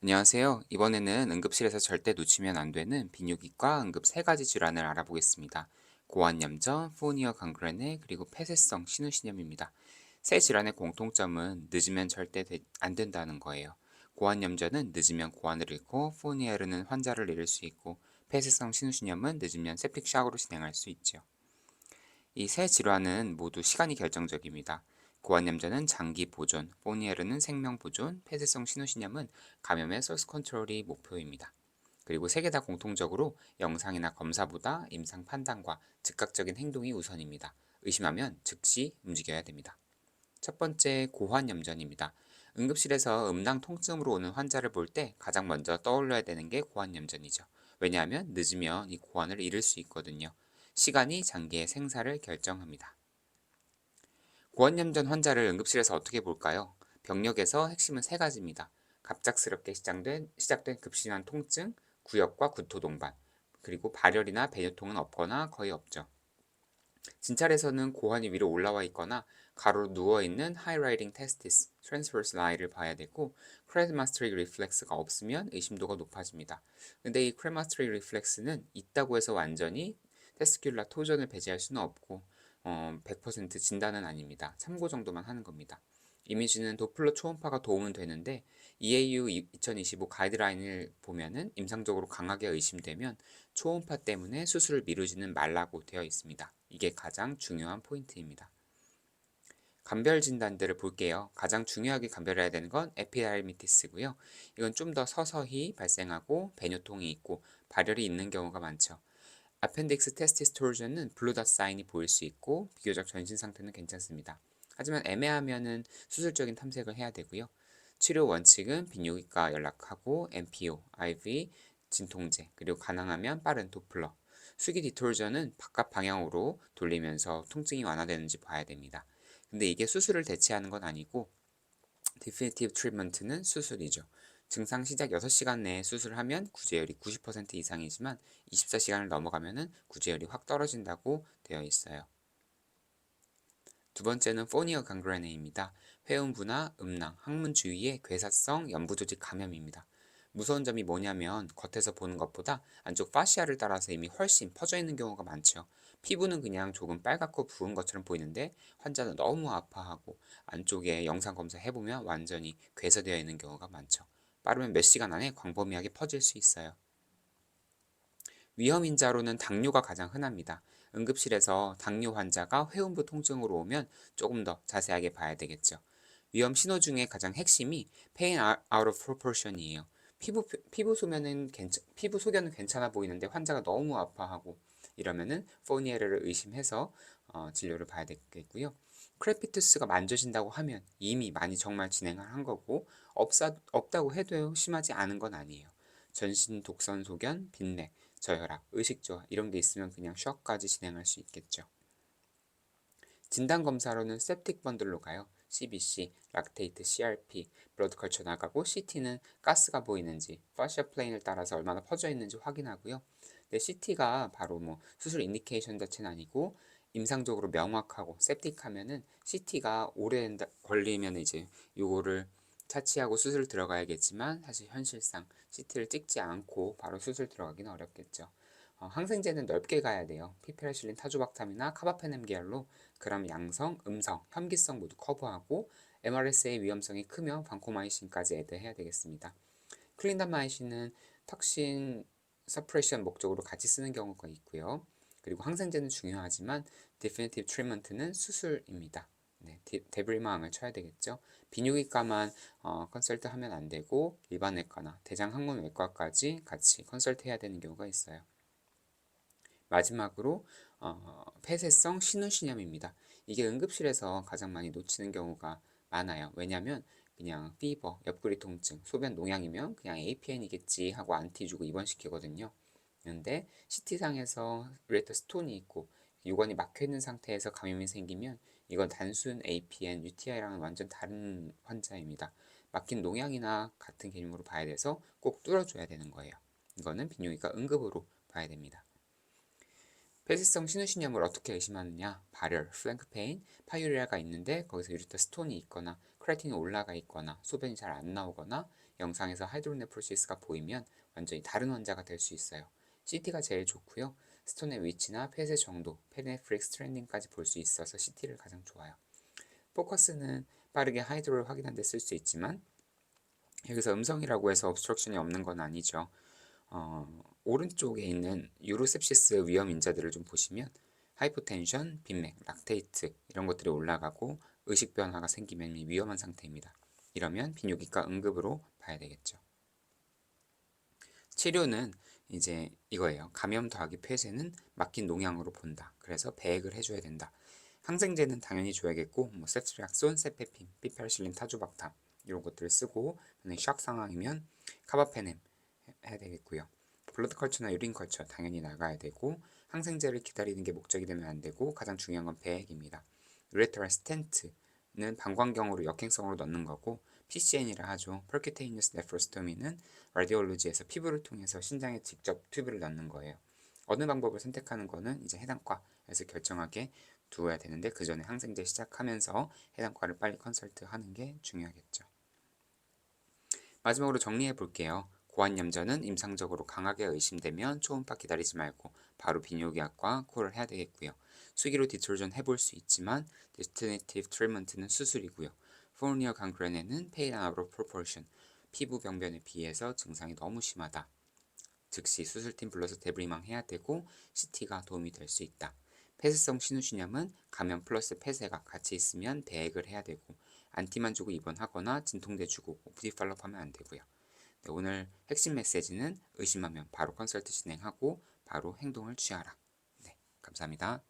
안녕하세요. 이번에는 응급실에서 절대 놓치면 안 되는 비뇨기과 응급 세 가지 질환을 알아보겠습니다. 고환염전, 포니어 강그레네, 그리고 폐쇄성 신우신염입니다. 세 질환의 공통점은 늦으면 절대 안 된다는 거예요. 고환염전은 늦으면 고환을 잃고, 포니에르는 환자를 잃을 수 있고, 폐쇄성 신우신염은 늦으면 세픽 샥으로 진행할 수 있죠. 이 세 질환은 모두 시간이 결정적입니다. 고환염전은 장기 보존, 포니에르는 생명 보존, 폐쇄성 신우신염은 감염의 소스 컨트롤이 목표입니다. 그리고 세 개 다 공통적으로 영상이나 검사보다 임상 판단과 즉각적인 행동이 우선입니다. 의심하면 즉시 움직여야 됩니다. 첫 번째 고환염전입니다. 응급실에서 음낭 통증으로 오는 환자를 볼 때 가장 먼저 떠올려야 되는 게 고환염전이죠. 왜냐하면 늦으면 이 고환을 잃을 수 있거든요. 시간이 장기의 생사를 결정합니다. 고환염전 환자를 응급실에서 어떻게 볼까요? 병력에서 핵심은 세 가지입니다. 갑작스럽게 시작된 급심한 통증, 구역과 구토 동반, 그리고 발열이나 배뇨통은 없거나 거의 없죠. 진찰에서는 고환이 위로 올라와 있거나 가로로 누워있는 하이라이딩 테스티스, 트랜스버스 라이를 봐야 되고 크레마스트릭 리플렉스가 없으면 의심도가 높아집니다. 근데 이 크레마스트릭 리플렉스는 있다고 해서 완전히 테스큘라 토전을 배제할 수는 없고 100% 진단은 아닙니다. 참고 정도만 하는 겁니다. 이미지는 도플러 초음파가 도움은 되는데 EAU 2025 가이드라인을 보면은 임상적으로 강하게 의심되면 초음파 때문에 수술을 미루지는 말라고 되어 있습니다. 이게 가장 중요한 포인트입니다. 감별 진단들을 볼게요. 가장 중요하게 감별해야 되는 건 에피다이미티스고요. 이건 좀 더 서서히 발생하고 배뇨통이 있고 발열이 있는 경우가 많죠. 아펜딕스 테스티스토르전은 블루닷 사인이 보일 수 있고 비교적 전신 상태는 괜찮습니다. 하지만 애매하면은 수술적인 탐색을 해야 되고요. 치료 원칙은 비뇨기과 연락하고 MPO, IV, 진통제, 그리고 가능하면 빠른 도플러. 수기 디톨전은 바깥 방향으로 돌리면서 통증이 완화되는지 봐야 됩니다. 근데 이게 수술을 대체하는 건 아니고 디피니티브 트리트먼트는 수술이죠. 증상 시작 6시간 내에 수술하면 구제율이 90% 이상이지만 24시간을 넘어가면 구제율이 확 떨어진다고 되어 있어요. 두 번째는 포니어 강그레네입니다. 회음부나 음낭, 항문 주위의 괴사성 연부조직 감염입니다. 무서운 점이 뭐냐면 겉에서 보는 것보다 안쪽 파시아를 따라서 이미 훨씬 퍼져 있는 경우가 많죠. 피부는 그냥 조금 빨갛고 부은 것처럼 보이는데 환자는 너무 아파하고 안쪽에 영상 검사 해보면 완전히 괴사되어 있는 경우가 많죠. 빠르면 몇 시간 안에 광범위하게 퍼질 수 있어요. 위험 인자로는 당뇨가 가장 흔합니다. 응급실에서 당뇨 환자가 회음부 통증으로 오면 조금 더 자세하게 봐야 되겠죠. 위험 신호 중에 가장 핵심이 pain out of proportion이에요. 피부 소견은 괜찮아 보이는데 환자가 너무 아파하고 이러면은 포니에르를 의심해서 진료를 봐야 되겠고요. 크레피투스가 만져진다고 하면 이미 많이 정말 진행을 한 거고 없다고 해도 심하지 않은 건 아니에요. 전신 독선 소견, 빈맥, 저혈압, 의식저하 이런 게 있으면 그냥 셔까지 진행할 수 있겠죠. 진단 검사로는 septic 번들로 가요. CBC, 락테이트, CRP, 블러드 컬처 나가고 CT는 가스가 보이는지, 파시아 플레인을 따라서 얼마나 퍼져 있는지 확인하고요. 근데 CT가 바로 뭐 수술 인디케이션 자체는 아니고 임상적으로 명확하고 septic하면은 CT가 오래 걸리면 이제 요거를 차치하고 수술 들어가야겠지만 사실 현실상 CT를 찍지 않고 바로 수술 들어가기는 어렵겠죠. 항생제는 넓게 가야 돼요. 피페라실린, 타조박탐이나 카바페넴 계열로 그럼 양성, 음성, 혐기성 모두 커버하고 MRSA 위험성이 크면 반코마이신까지 애드해야 되겠습니다. 클린다마이신은 턱신 서프레션 목적으로 같이 쓰는 경우가 있고요. 그리고 항생제는 중요하지만 디피니티브 트리트먼트는 수술입니다. 네, 데브리마항을 쳐야 되겠죠. 비뇨기과만 컨설트 하면 안 되고 일반 외과나 대장학문외과까지 같이 컨설트 해야 되는 경우가 있어요. 마지막으로 폐쇄성 신우신염입니다. 이게 응급실에서 가장 많이 놓치는 경우가 많아요. 왜냐하면 그냥 피버, 옆구리 통증, 소변 농양이면 그냥 APN이겠지 하고 안티 주고 입원시키거든요. 그런데 CT상에서 우레터 스톤이 있고 유관이 막혀 있는 상태에서 감염이 생기면 이건 단순 APN, UTI랑은 완전 다른 환자입니다. 막힌 농양이나 같은 개념으로 봐야 돼서 꼭 뚫어줘야 되는 거예요. 이거는 비뇨기과 응급으로 봐야 됩니다. 폐쇄성 신우신염을 어떻게 의심하느냐? 발열, 플랭크 페인, 파유리아가 있는데 거기서 유리터 스톤이 있거나 크레아틴이 올라가 있거나 소변이 잘 안 나오거나 영상에서 하이드로네프로시스가 보이면 완전히 다른 환자가 될 수 있어요. CT가 제일 좋고요. 스톤의 위치나 폐쇄 정도, 페리네프릭 스트랜딩까지 볼 수 있어서 CT를 가장 좋아요. 포커스는 빠르게 하이드로를 확인하는 데 쓸 수 있지만 여기서 음성이라고 해서 obstruction이 없는 건 아니죠. 오른쪽에 있는 유로셉시스 위험 인자들을 좀 보시면 하이포텐션, 빈맥, 락테이트 이런 것들이 올라가고 의식 변화가 생기면 위험한 상태입니다. 이러면 비뇨기과 응급으로 봐야 되겠죠. 치료는 이제 이거예요. 감염 더하기 폐쇄는 막힌 농양으로 본다. 그래서 배액을 해줘야 된다. 항생제는 당연히 줘야겠고 세트리악손, 세페핀, 피페르실린, 타주박탐 이런 것들을 쓰고 만약에 샥 상황이면 카바페넴 해야 되겠고요. 블러드 컬처나 유린 컬처 당연히 나가야 되고 항생제를 기다리는 게 목적이 되면 안 되고 가장 중요한 건 배액입니다. 유레터럴 스텐트는 방광경으로 역행성으로 넣는 거고 PCN이라 하죠. Percutaneous Nephrostomy 는 라디올로지에서 피부를 통해서 신장에 직접 튜브를 넣는 거예요. 어느 방법을 선택하는 거는 이제 해당 과에서 결정하게 두어야 되는데 그 전에 항생제 시작하면서 해당 과를 빨리 컨설트하는 게 중요하겠죠. 마지막으로 정리해 볼게요. 고환염전은 임상적으로 강하게 의심되면 초음파 기다리지 말고 바로 비뇨기학과 콜을 해야 되겠고요. 수기로 디톨전 해볼 수 있지만 디스티네이티브 트리트먼트는 수술이고요. 포니어 강그레네는 페일 안 아웃 오브 프로포션, 피부 병변에 비해서 증상이 너무 심하다. 즉시 수술팀 불러서 대브리망 해야 되고 CT가 도움이 될 수 있다. 폐쇄성 신우신염은 감염 플러스 폐쇄가 같이 있으면 배액을 해야 되고 안티만 주고 입원하거나 진통제 주고 OPD 팔로업 하면 안 되고요. 네, 오늘 핵심 메시지는 의심하면 바로 컨설트 진행하고 바로 행동을 취하라. 네, 감사합니다.